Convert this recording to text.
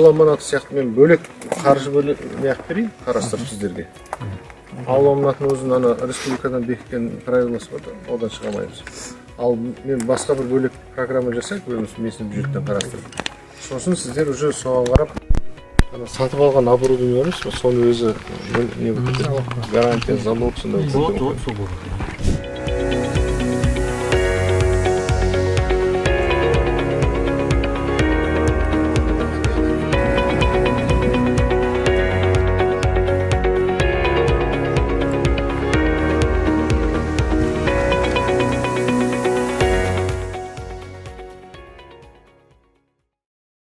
ауыл аманаты сияқты мен бөлек қаржы бөлек неғып берейін, қарастырып сіздерге. Ауыл аманатының өзін ана республикадан бекіткен правиласы бар, одан шыға алмаймыз. Ал мен басқа бір бөлек программа жасайық, местный бюджеттен қарастырып. Сосын сіздер уже соған қарап, сатып алған оборудование бар емес пе, соны өзі не гарантия, залог сондай.